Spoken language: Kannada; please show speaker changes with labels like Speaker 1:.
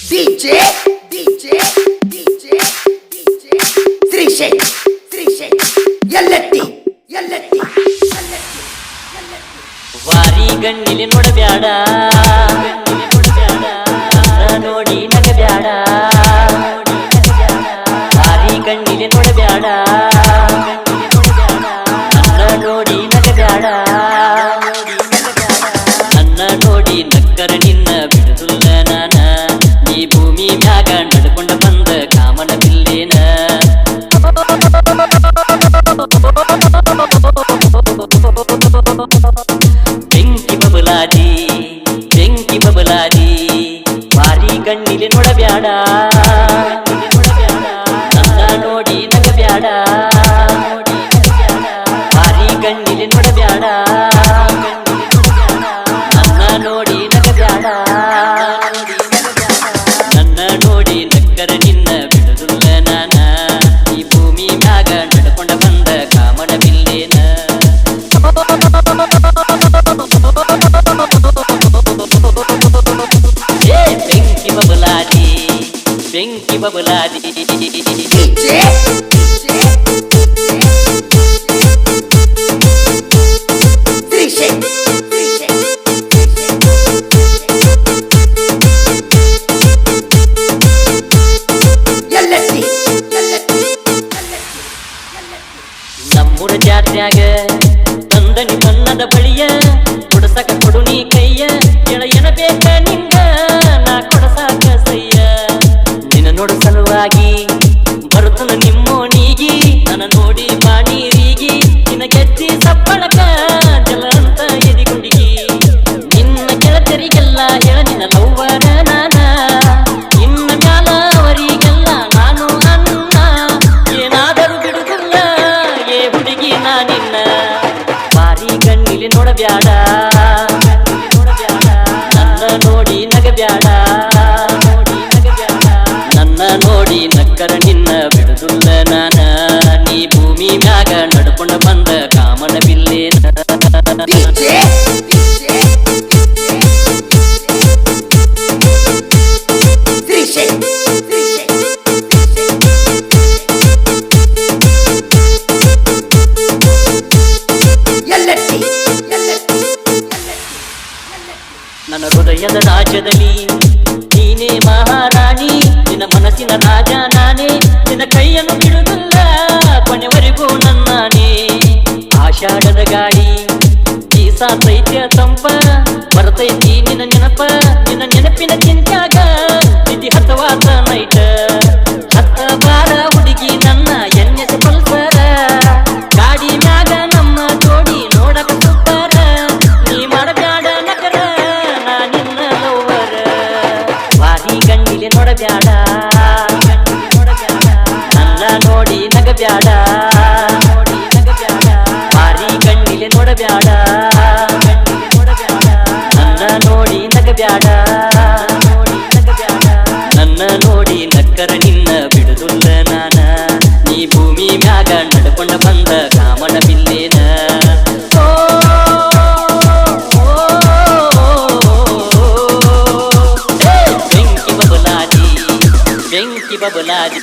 Speaker 1: DJ ಶ್ರೀಶೈಲ್ ಎಲ್ಲತ್ತಿ
Speaker 2: ವಾರಿ ಗಣ್ಣಿಲಿ ನೋಡಬ್ಯಾಡ ನೋಡಿ ನಗಬ್ಯಾಡ ವಾರಿ ಗಣ್ಣಿಲಿ ನೋಡಬ್ಯಾಡ ನೋಡಿ ನಗಬ್ಯಾಡ ನನ್ನ ನೋಡಿ ನಕ್ಕರ ನಿನ್ನ ಬಿಡುದಿಲ್ಲ ನಾನ ಈ ಭೂಮಿ ಮ್ಯಾಗ ನಡ್ಕೊಂಡ ಬಂದ ಕಾಮನ ಬಿಲ್ಲೇನ ಬೆಂಕಿ ಬಬಲಾದಿ ವಾರಿ ಕಣ್ಣಿಲಿ ನೋಡಬ್ಯಾಡ ನನ್ನ ನೋಡಿ ನಗಬ್ಯಾಡ ವಾರಿ ಕಣ್ಣಿಲಿ ನೋಡಬ್ಯಾಡ ನನ್ನ ನೋಡಿ ನಗಬ್ಯಾಡ ನನ್ನ ನೋಡಿ ನಕ್ಕರ ನಿನ್ನ ಬಿಡುದಿಲ್ಲ ನಾನ ಈ ಭೂಮಿ ಮ್ಯಾಗ ನಡ್ಕೊಂಡ ಬಂದ ಕಾಮನ ಬಿಲ್ಲೇನ ಬೆಂಕಿ ಬಬಲಾದಿ ನಮ್ಮೂರ ಜಾತ್ರ್ಯಾಗ ತಂದನಿ ಬಣ್ಣದ ಬಳಿಯ ಕೊಡಸಕ ಕೊಡು ನೀ ಕೈಯ ಎಳೆಯನ ಬೇಕ ನಿಂಗ ನಾ ಕೊಡಸಾಕ ಸಯ್ಯ ನಿನ್ನ ನೋಡ ಸಲುವಾಗಿ ಬರುತ್ತನ ನಿಮ್ಮೋಣಿಗಿ ನನ್ನ ನೋಡಿ ಬಾಣೀರಿಗೆ ನಿನ್ನ ಗೆಜ್ಜಿ ಸಪ್ಪಳಕ ಜಲ ಅಂತ ಎದಿಗುಂಡಿಗಿ ನಿನ್ನ ಗೆಳತರಿಗೆಲ್ಲ ಹೇಳ ನಿನ್ನ ಲವ್ವರ ನಾನ ನಿನ್ನ ಮ್ಯಾಲ ಅವರಿಗೆಲ್ಲ ನಾನು ಅನ್ನ ಏನಾದರೂ ಬಿಡುದಿಲ್ಲ ಏ ಹುಡುಗಿ ನಾ ನಿನ್ನ ವಾರಿ ಕಣ್ಣಿಲಿ ನೋಡಬ್ಯಾಡ ನನ್ನ ನೋಡಿ ನಗಬ್ಯಾಡ ನನ್ನ ನೋಡಿ ನಕ್ಕರ ನಿನ್ನ ಬಿಡುದಿಲ್ಲ ನಾನ ನೀ ಭೂಮಿ ಮ್ಯಾಗ ನಡ್ಕೊಂಡ ಬಂದ ಕಾಮನ ಬಿಲ್ಲೇನ ನನ್ನ ಹೃದಯದ ರಾಜ್ಯದಲ್ಲಿ ನೀನೇ ಮಹಾರಾಣಿ ನಿನ್ನ ಮನಸ್ಸಿನ ರಾಜ ನಾನೇ ನಿನ್ನ ಕೈಯನ್ನು ಬಿಡುವುದಿಲ್ಲ ಕೊನೆವರೆಗೂ ನನ್ನಾನೇ ಆಷಾಢದ ಗಾಳಿ ಬೀಸಾತೈತ್ಯ ತಂಪ ಬರ್ತೈತಿ ನಿನ್ನ ನೆನಪ ನಿನ್ನ ನೆನಪಿನ ಚಿಂತ್ಯಾಗ ನಿಧಿ ಹತ್ತವಾದ ನೈಟ ಹತ್ತ ಬಾರ ಹುಡುಗಿ ನನ್ನ ಎನ್ನೆಸ ಪಲ್ಸರ ಗಾಡಿ ಮ್ಯಾಗ ನಮ್ಮ ಜೋಡಿ ನೋಡಕ ಸೂಪರ ನೀ ಮಾಡಬ್ಯಾಡ ನಗರ ನಾ ನಿನ್ನ ಲವ್ವರ ವಾರಿ ಕಣ್ಣಿಲಿ ನೋಡಬ್ಯಾಡ ನನ್ನ ನೋಡಿ ನಗಬ್ಯಾಡ ವಾರಿ ಕಣ್ಣಿಲಿ ನೋಡಬ್ಯಾಡ ನನ್ನ ನೋಡಿ ನಗಬ್ಯಾಡ ನನ್ನ ನೋಡಿ ನಕ್ಕರ ನಿನ್ನ ಬಿಡುದಿಲ್ಲ ನಾನ ನೀ ಭೂಮಿ ಮ್ಯಾಗ ನಡ್ಕೊಂಡ ಬಂದ ಕಾಮನ ಬಿಲ್ಲೇನ ಬೆಂಕಿ ಬಬಲಾದಿ